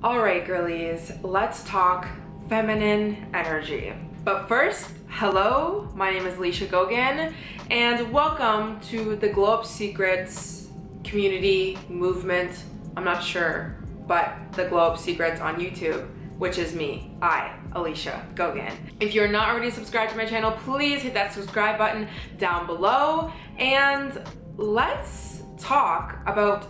Alright girlies, let's talk feminine energy. But first, hello, my name is Alicia Gogan and welcome to the Glow Up Secrets community movement. I'm not sure, but the Glow Up Secrets on YouTube, which is me, Alicia Gogan. If you're not already subscribed to my channel, please hit that subscribe button down below and let's talk about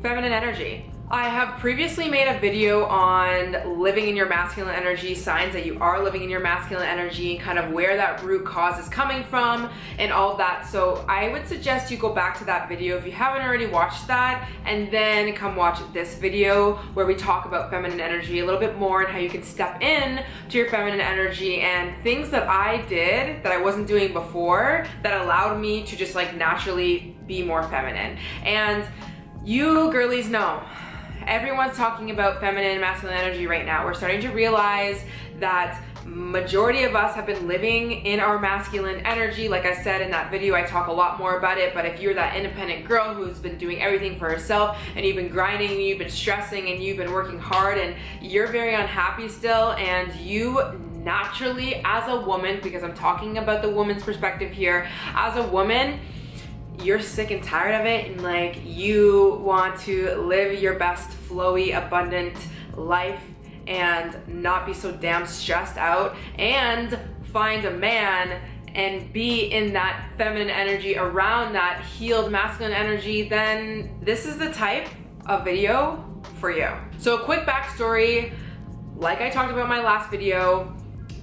feminine energy. I have previously made a video on living in your masculine energy, signs that you are living in your masculine energy, kind of where that root cause is coming from and all of that. So I would suggest you go back to that video if you haven't already watched that, and then come watch this video where we talk about feminine energy a little bit more and how you can step in to your feminine energy and things that I did that I wasn't doing before that allowed me to just like naturally be more feminine. And you girlies know, everyone's talking about feminine and masculine energy right now. We're starting to realize that majority of us have been living in our masculine energy. Like I said in that video, I talk a lot more about it, but if you're that independent girl who's been doing everything for herself and you've been grinding and you've been stressing and you've been working hard and you're very unhappy still, and you naturally as a woman, because I'm talking about the woman's perspective here, as a woman, you're sick and tired of it and like you want to live your best flowy abundant life and not be so damn stressed out and find a man and be in that feminine energy around that healed masculine energy, then this is the type of video for you. So a quick backstory, like I talked about in my last video,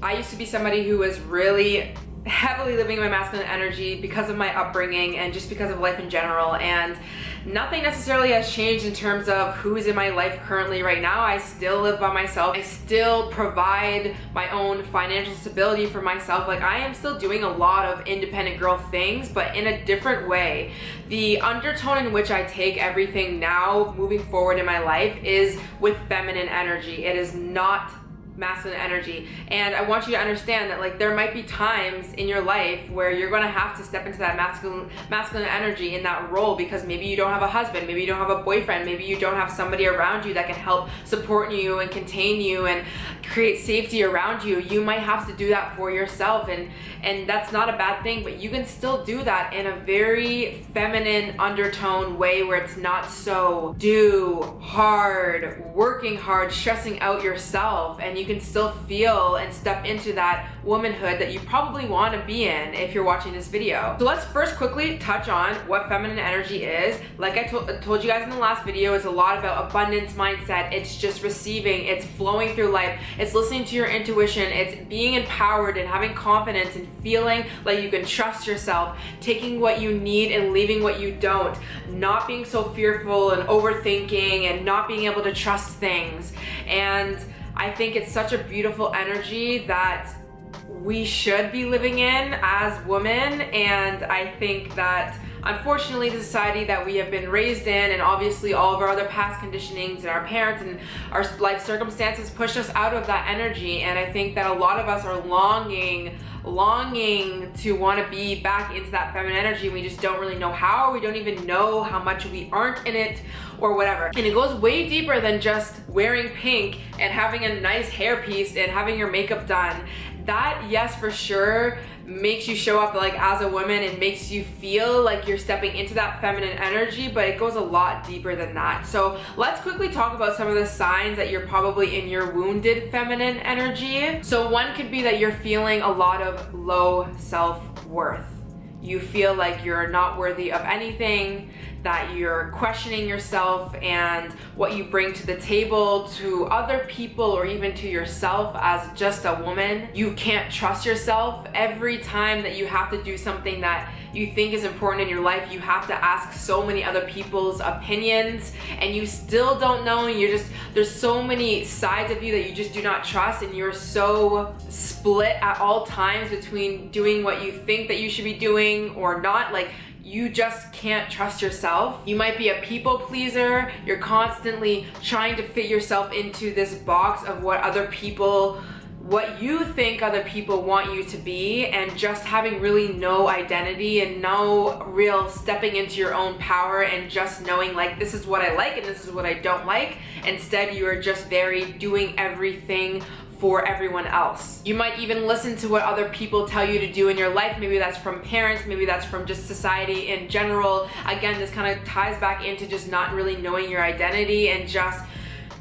I used to be somebody who was really heavily living in my masculine energy because of my upbringing and just because of life in general, and nothing necessarily has changed in terms of who is in my life currently right now. I still live by myself. I still provide my own financial stability for myself. Like I am still doing a lot of independent girl things, but in a different way. The undertone in which I take everything now moving forward in my life is with feminine energy. It is not masculine energy. And I want you to understand that like there might be times in your life where you're going to have to step into that masculine energy in that role, because maybe you don't have a husband, maybe you don't have a boyfriend, maybe you don't have somebody around you that can help support you and contain you and create safety around you. You might have to do that for yourself, and that's not a bad thing, but you can still do that in a very feminine undertone way where it's not so hard, working hard, stressing out yourself, and you can still feel and step into that womanhood that you probably want to be in if you're watching this video. So let's first quickly touch on what feminine energy is. Like I told you guys in the last video, it's a lot about abundance mindset. It's just receiving, it's flowing through life, it's listening to your intuition, it's being empowered and having confidence and feeling like you can trust yourself, taking what you need and leaving what you don't, not being so fearful and overthinking and not being able to trust things. And I think it's such a beautiful energy that we should be living in as women, and I think that unfortunately the society that we have been raised in, and obviously all of our other past conditionings and our parents and our life circumstances push us out of that energy, and I think that a lot of us are longing to want to be back into that feminine energy. We just don't really know how. We don't even know how much we aren't in it or whatever. And it goes way deeper than just wearing pink and having a nice hairpiece and having your makeup done. That, yes, for sure, makes you show up like as a woman and makes you feel like you're stepping into that feminine energy, but it goes a lot deeper than that. So let's quickly talk about some of the signs that you're probably in your wounded feminine energy. So one could be that you're feeling a lot of low self-worth. You feel like you're not worthy of anything, that you're questioning yourself and what you bring to the table to other people or even to yourself as just a woman. You can't trust yourself. Every time that you have to do something that you think is important in your life, you have to ask so many other people's opinions, and you still don't know, and there's so many sides of you that you just do not trust, and you're so split at all times between doing what you think that you should be doing or not. Like, you just can't trust yourself. You might be a people pleaser. You're constantly trying to fit yourself into this box of what other people what you think other people want you to be, and just having really no identity and no real stepping into your own power and just knowing like, this is what I like and this is what I don't like. Instead, you are just very doing everything for everyone else. You might even listen to what other people tell you to do in your life. Maybe that's from parents, maybe that's from just society in general. Again, this kind of ties back into just not really knowing your identity and just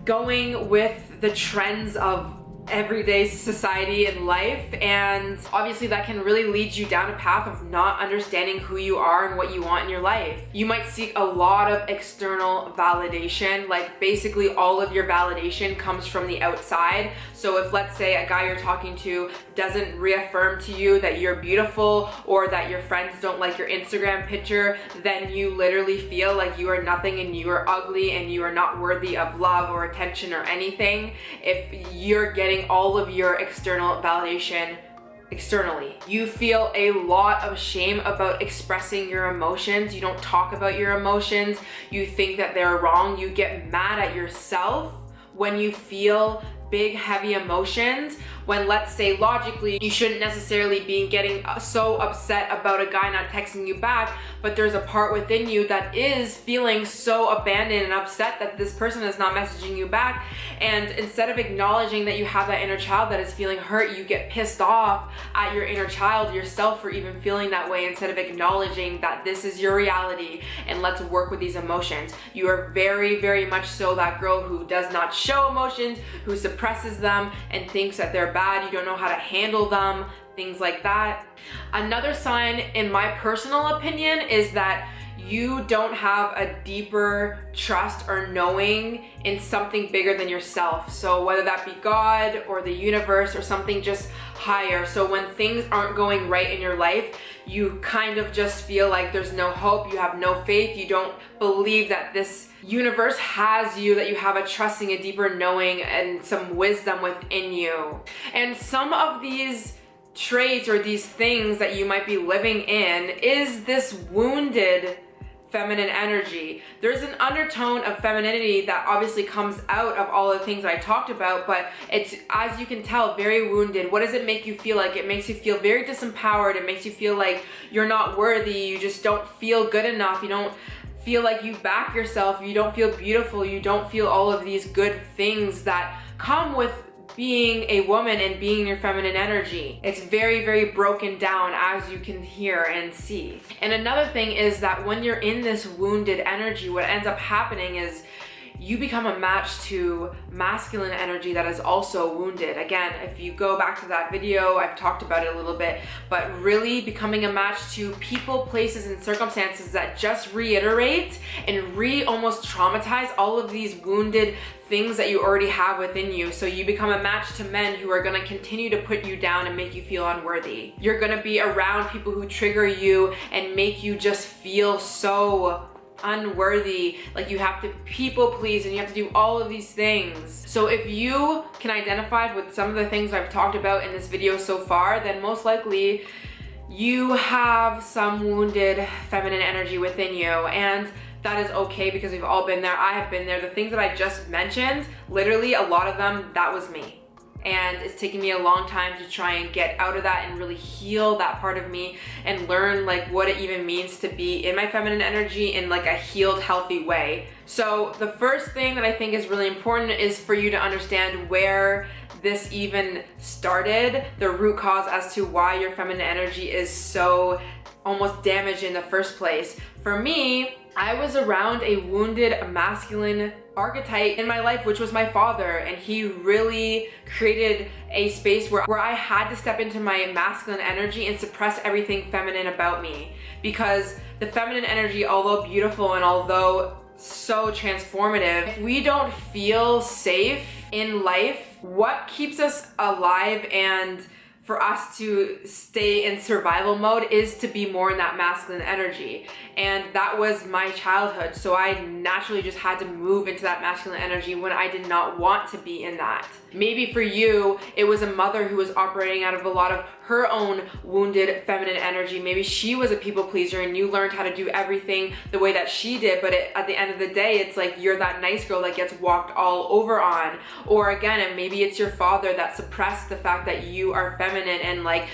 going with the trends of everyday society and life. And obviously that can really lead you down a path of not understanding who you are and what you want in your life. You might seek a lot of external validation, like basically all of your validation comes from the outside. So if, let's say, a guy you're talking to doesn't reaffirm to you that you're beautiful, or that your friends don't like your Instagram picture, then you literally feel like you are nothing and you are ugly and you are not worthy of love or attention or anything. If you're getting all of your external validation externally, you feel a lot of shame about expressing your emotions. You don't talk about your emotions. You think that they're wrong. You get mad at yourself when you feel big, heavy emotions, when, let's say, logically you shouldn't necessarily be getting so upset about a guy not texting you back, but there's a part within you that is feeling so abandoned and upset that this person is not messaging you back. And instead of acknowledging that you have that inner child that is feeling hurt, you get pissed off at your inner child, yourself, for even feeling that way, instead of acknowledging that this is your reality and let's work with these emotions. You are very, very much so that girl who does not show emotions, who suppresses them and thinks that they're bad, you don't know how to handle them, things like that. Another sign, in my personal opinion, is that you don't have a deeper trust or knowing in something bigger than yourself. So whether that be God or the universe or something just higher. So when things aren't going right in your life, you kind of just feel like there's no hope, you have no faith, you don't believe that this universe has you, that you have a trusting, a deeper knowing, and some wisdom within you. And some of these traits or these things that you might be living in is this wounded feminine energy. There's an undertone of femininity that obviously comes out of all the things that I talked about, but it's, as you can tell, very wounded. What does it make you feel like? It makes you feel very disempowered. It makes you feel like you're not worthy. You just don't feel good enough. You don't feel like you back yourself. You don't feel beautiful. You don't feel all of these good things that come with being a woman and being your feminine energy. It's very, very broken down, as you can hear and see. And another thing is that when you're in this wounded energy, what ends up happening is you become a match to masculine energy that is also wounded. Again, if you go back to that video, I've talked about it a little bit, but really becoming a match to people, places, and circumstances that just reiterate and almost traumatize all of these wounded things that you already have within you. So you become a match to men who are gonna continue to put you down and make you feel unworthy. You're gonna be around people who trigger you and make you just feel so unworthy, like you have to people please and you have to do all of these things. So if you can identify with some of the things I've talked about in this video so far, then most likely you have some wounded feminine energy within you, and that is okay, because we've all been there. I have been there. The things that I just mentioned, literally a lot of them, that was me. And it's taken me a long time to try and get out of that and really heal that part of me and learn like what it even means to be in my feminine energy in like a healed, healthy way. So the first thing that I think is really important is for you to understand where this even started, the root cause as to why your feminine energy is so almost damaged in the first place. For me, I was around a wounded masculine archetype in my life, which was my father, and he really created a space where I had to step into my masculine energy and suppress everything feminine about me, because the feminine energy, although beautiful and although so transformative, if we don't feel safe in life, what keeps us alive and for us to stay in survival mode is to be more in that masculine energy. And that was my childhood. So I naturally just had to move into that masculine energy when I did not want to be in that. Maybe for you, it was a mother who was operating out of a lot of her own wounded feminine energy. Maybe she was a people pleaser and you learned how to do everything the way that she did, but at the end of the day, it's like you're that nice girl that gets walked all over on. Or again, and maybe it's your father that suppressed the fact that you are feminine and like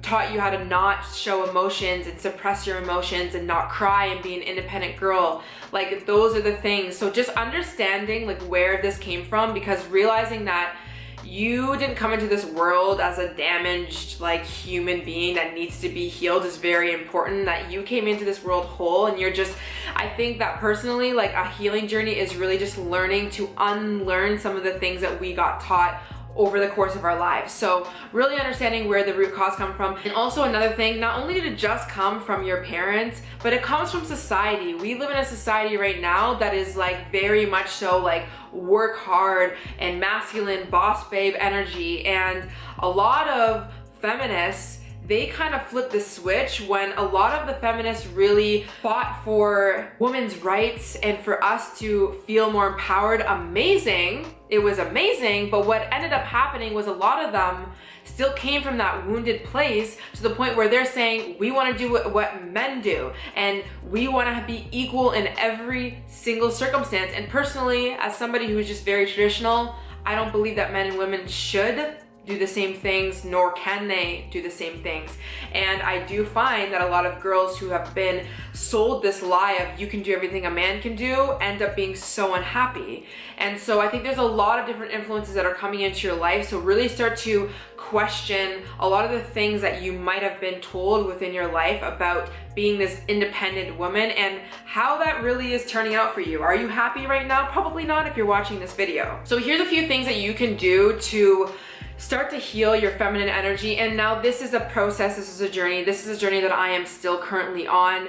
taught you how to not show emotions and suppress your emotions and not cry and be an independent girl. Like those are the things. So just understanding like where this came from, because realizing that you didn't come into this world as a damaged like human being that needs to be healed is very important. That you came into this world whole, and you're just, I think that personally, like a healing journey is really just learning to unlearn some of the things that we got taught over the course of our lives. So really understanding where the root cause come from. And also another thing, not only did it just come from your parents, but it comes from society. We live in a society right now that is like very much so like work hard and masculine boss babe energy. And a lot of feminists, they kind of flipped the switch when a lot of the feminists really fought for women's rights and for us to feel more empowered. Amazing. It was amazing, but what ended up happening was a lot of them still came from that wounded place to the point where they're saying, we want to do what men do, and we want to be equal in every single circumstance. And personally, as somebody who's just very traditional, I don't believe that men and women should do the same things, nor can they do the same things. And I do find that a lot of girls who have been sold this lie of you can do everything a man can do end up being so unhappy. And so I think there's a lot of different influences that are coming into your life. So really start to question a lot of the things that you might have been told within your life about being this independent woman and how that really is turning out for you. Are you happy right now? Probably not if you're watching this video. So here's a few things that you can do to start to heal your feminine energy. And now this is a process, this is a journey. This is a journey that I am still currently on.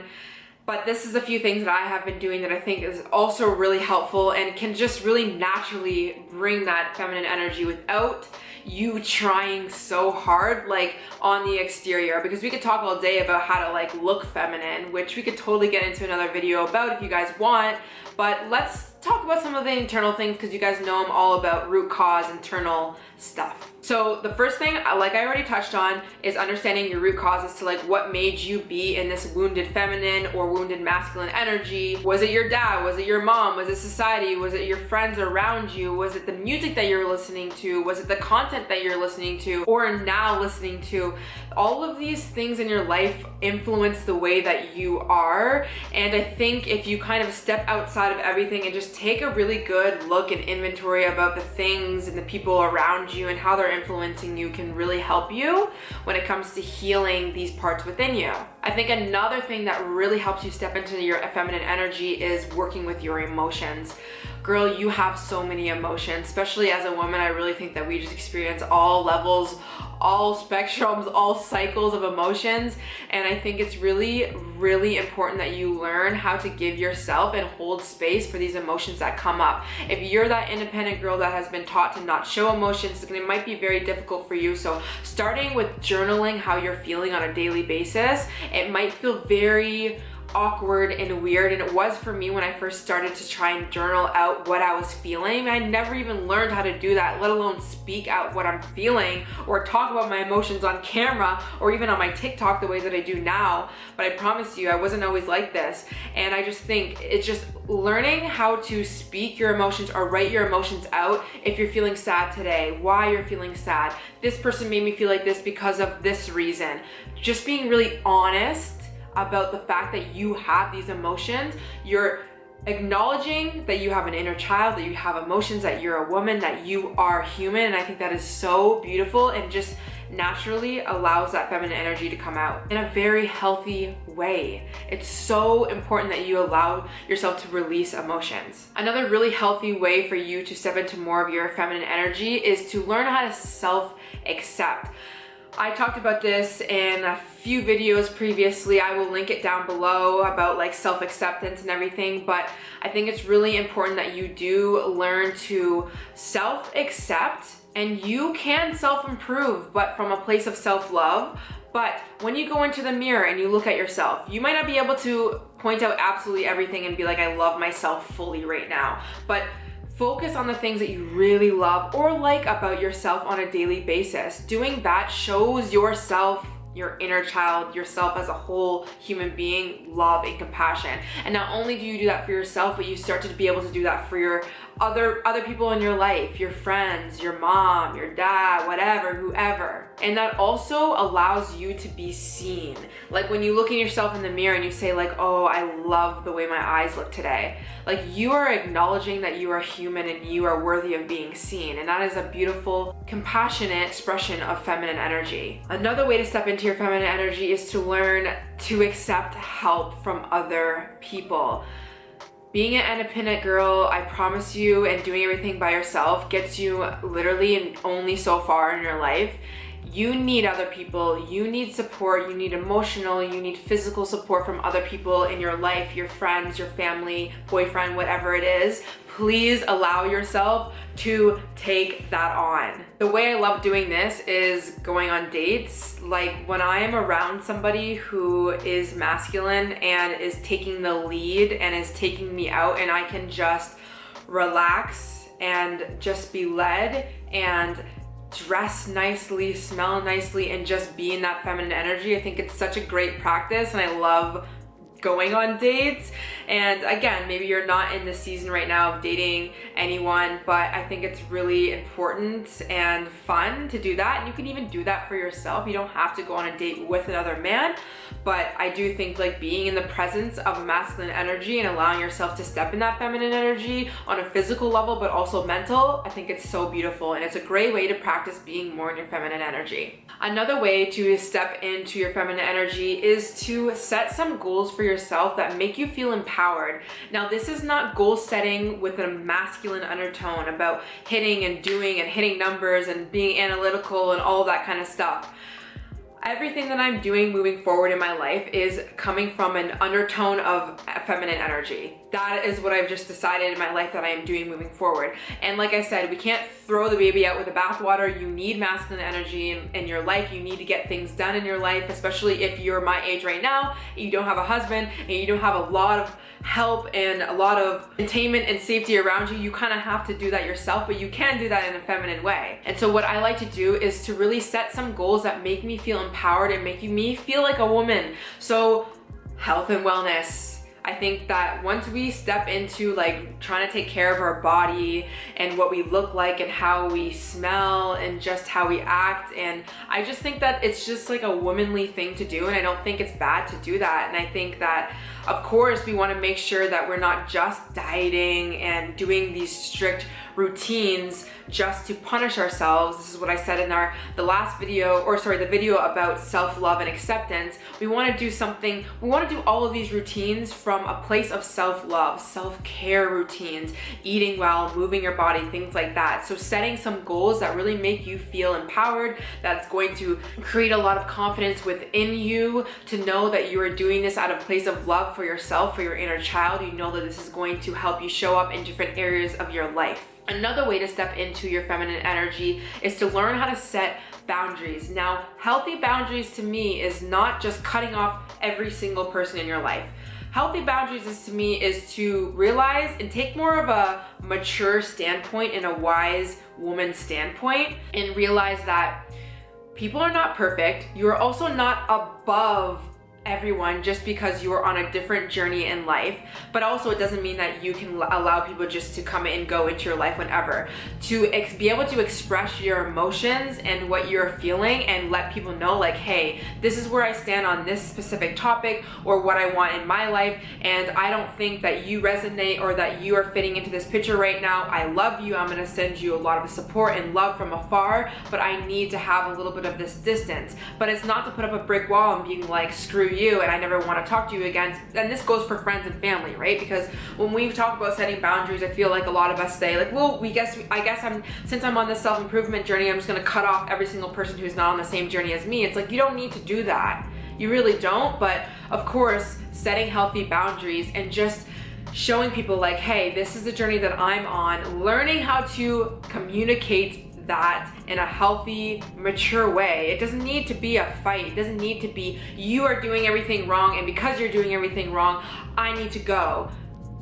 But this is a few things that I have been doing that I think is also really helpful and can just really naturally bring that feminine energy without you trying so hard like on the exterior. Because we could talk all day about how to like look feminine, which we could totally get into another video about if you guys want. But let's talk about some of the internal things, because you guys know I'm all about root cause, internal stuff. So the first thing, like I already touched on, is understanding your root causes to like what made you be in this wounded feminine or wounded masculine energy. Was it your dad? Was it your mom? Was it society? Was it your friends around you? Was it the music that you're listening to? Was it the content that you're listening to or now listening to? All of these things in your life influence the way that you are. And I think if you kind of step outside of everything and just take a really good look and inventory about the things and the people around you and how they're influencing you, can really help you when it comes to healing these parts within you. I think another thing that really helps you step into your feminine energy is working with your emotions. Girl, you have so many emotions, especially as a woman. I really think that we just experience all levels, all spectrums, all cycles of emotions. And I think it's really, really important that you learn how to give yourself and hold space for these emotions that come up. If you're that independent girl that has been taught to not show emotions, it might be very difficult for you. So starting with journaling how you're feeling on a daily basis, it might feel very awkward and weird, and it was for me when I first started to try and journal out what I was feeling. I never even learned how to do that, let alone speak out what I'm feeling or talk about my emotions on camera or even on my TikTok the way that I do now. But I promise you, I wasn't always like this. And I just think it's just learning how to speak your emotions or write your emotions out. If you're feeling sad today, why you're feeling sad. This person made me feel like this because of this reason. Just being really honest about the fact that you have these emotions. You're acknowledging that you have an inner child, that you have emotions, that you're a woman, that you are human. And I think that is so beautiful and just naturally allows that feminine energy to come out in a very healthy way. It's so important that you allow yourself to release emotions. Another really healthy way for you to step into more of your feminine energy is to learn how to self-accept. I talked about this in a few videos previously. I will link it down below about like self-acceptance and everything, but I think it's really important that you do learn to self-accept, and you can self-improve, but from a place of self-love. But when you go into the mirror and you look at yourself, you might not be able to point out absolutely everything and be like, I love myself fully right now. But focus on the things that you really love or like about yourself on a daily basis. Doing that shows yourself, your inner child, yourself as a whole human being, love and compassion. And not only do you do that for yourself, but you start to be able to do that for your other people in your life, your friends, your mom, your dad, whatever, whoever. And that also allows you to be seen. Like when you look at yourself in the mirror and you say like, oh, I love the way my eyes look today. Like you are acknowledging that you are human and you are worthy of being seen. And that is a beautiful, compassionate expression of feminine energy. Another way to step into your feminine energy is to learn to accept help from other people. Being an independent girl, I promise you, and doing everything by yourself gets you literally and only so far in your life. You need other people, you need support, you need emotional, you need physical support from other people in your life, your friends, your family, boyfriend, whatever it is. Please allow yourself to take that on. The way I love doing this is going on dates. Like when I am around somebody who is masculine and is taking the lead and is taking me out, and I can just relax and just be led and dress nicely, smell nicely, and just be in that feminine energy. I think it's such a great practice, and I love going on dates. And again, maybe you're not in the season right now of dating anyone, but I think it's really important and fun to do that. And you can even do that for yourself. You don't have to go on a date with another man, but I do think like being in the presence of a masculine energy and allowing yourself to step in that feminine energy on a physical level, but also mental, I think it's so beautiful. And it's a great way to practice being more in your feminine energy. Another way to step into your feminine energy is to set some goals for yourself that make you feel empowered. Now, this is not goal setting with a masculine undertone about hitting and doing and hitting numbers and being analytical and all that kind of stuff. Everything that I'm doing moving forward in my life is coming from an undertone of feminine energy. That is what I've just decided in my life that I am doing moving forward. And like I said, we can't throw the baby out with the bathwater. You need masculine energy in your life. You need to get things done in your life, especially if you're my age right now, you don't have a husband, and you don't have a lot of help and a lot of containment and safety around you. You kind of have to do that yourself, but you can do that in a feminine way. And so what I like to do is to really set some goals that make me feel empowered and make me feel like a woman. So health and wellness. I think that once we step into like trying to take care of our body and what we look like and how we smell and just how we act, and I just think that it's just like a womanly thing to do, and I don't think it's bad to do that. And I think that of course we want to make sure that we're not just dieting and doing these strict routines just to punish ourselves. This is what I said in the last video, or sorry, the video about self-love and acceptance. We want to do something, we want to do all of these routines from a place of self-love, self-care routines, eating well, moving your body, things like that. So setting some goals that really make you feel empowered, that's going to create a lot of confidence within you to know that you are doing this out of a place of love for yourself, for your inner child. You know that this is going to help you show up in different areas of your life. Another way to step into your feminine energy is to learn how to set boundaries. Now, healthy boundaries to me is not just cutting off every single person in your life. Healthy boundaries to me is to realize and take more of a mature standpoint and a wise woman standpoint, and realize that people are not perfect. You are also not above everyone just because you are on a different journey in life, but also it doesn't mean that you can allow people just to come and go into your life whenever. To be able to express your emotions and what you're feeling and let people know like, hey, this is where I stand on this specific topic or what I want in my life, and I don't think that you resonate or that you are fitting into this picture right now. I love you. I'm going to send you a lot of support and love from afar, but I need to have a little bit of this distance. But it's not to put up a brick wall and being like, screw through you and I never want to talk to you again. And this goes for friends and family, right? Because when we talk about setting boundaries, I feel like a lot of us say like, well, since I'm on this self-improvement journey, I'm just going to cut off every single person who's not on the same journey as me. It's like, you don't need to do that. You really don't. But of course, setting healthy boundaries and just showing people like, hey, this is the journey that I'm on, learning how to communicate that in a healthy, mature way. It doesn't need to be a fight. It doesn't need to be, you are doing everything wrong, and because you're doing everything wrong, I need to go.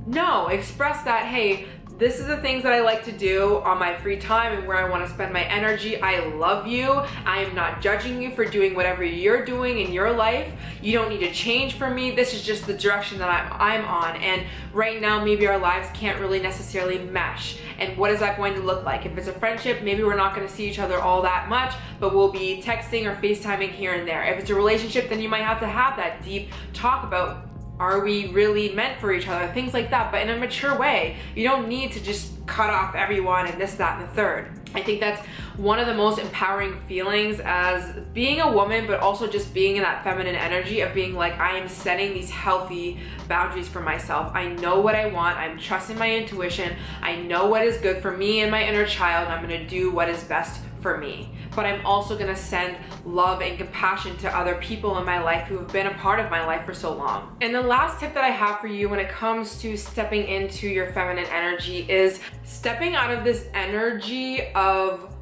No, express that, hey, this is the things that I like to do on my free time and where I want to spend my energy. I love you. I am not judging you for doing whatever you're doing in your life. You don't need to change for me. This is just the direction that I'm on. And right now, maybe our lives can't really necessarily mesh. And what is that going to look like? If it's a friendship, maybe we're not going to see each other all that much, but we'll be texting or FaceTiming here and there. If it's a relationship, then you might have to have that deep talk about, are we really meant for each other? Things like that, but in a mature way. You don't need to just cut off everyone and this, that, and the third. I think that's one of the most empowering feelings as being a woman, but also just being in that feminine energy of being like, I am setting these healthy boundaries for myself. I know what I want. I'm trusting my intuition. I know what is good for me and my inner child, and I'm gonna do what is best for me. But I'm also gonna send love and compassion to other people in my life who have been a part of my life for so long. And the last tip that I have for you when it comes to stepping into your feminine energy is stepping out of this energy of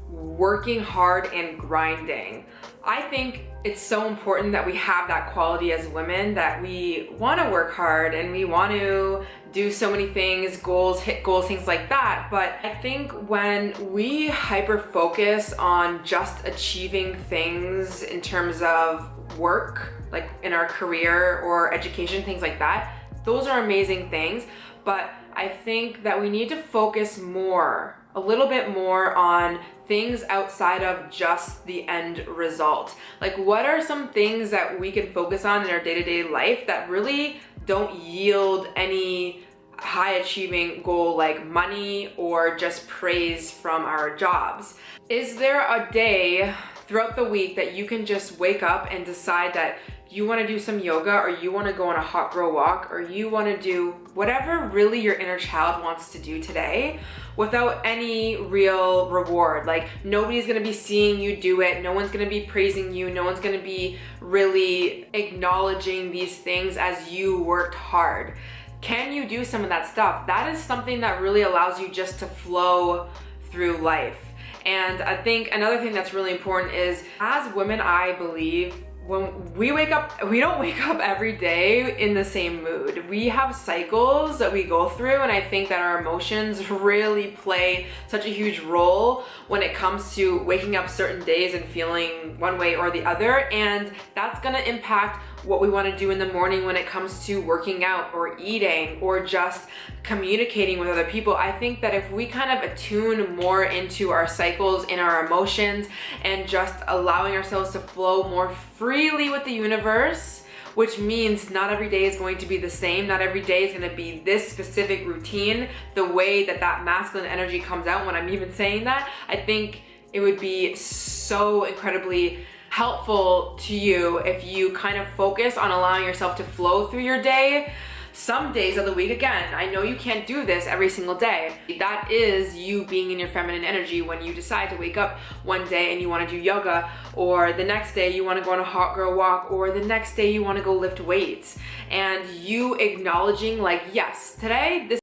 working hard and grinding. I think it's so important that we have that quality as women, that we want to work hard and we want to do so many things, goals, hit goals, things like that. But I think when we hyper focus on just achieving things in terms of work, like in our career or education, things like that, those are amazing things. But I think that we need to focus more, a little bit more on things outside of just the end result. Like, what are some things that we can focus on in our day-to-day life that really don't yield any high achieving goal like money or just praise from our jobs? Is there a day throughout the week that you can just wake up and decide that you want to do some yoga, or you want to go on a hot girl walk, or you want to do whatever really your inner child wants to do today without any real reward? Like, nobody's going to be seeing you do it. No one's going to be praising you. No one's going to be really acknowledging these things as you worked hard. Can you do some of that stuff? That is something that really allows you just to flow through life. And I think another thing that's really important is, as women, I believe, when we wake up, we don't wake up every day in the same mood. We have cycles that we go through, and I think that our emotions really play such a huge role when it comes to waking up certain days and feeling one way or the other. And that's gonna impact what we want to do in the morning when it comes to working out or eating or just communicating with other people. I think that if we kind of attune more into our cycles and our emotions and just allowing ourselves to flow more freely with the universe, which means not every day is going to be the same. Not every day is going to be this specific routine, the way that that masculine energy comes out. When I'm even saying that, I think it would be so incredibly helpful to you if you kind of focus on allowing yourself to flow through your day. Some days of the week, again, I know you can't do this every single day. That is you being in your feminine energy when you decide to wake up one day and you want to do yoga, or the next day you want to go on a hot girl walk, or the next day you want to go lift weights, and you acknowledging like, yes, today this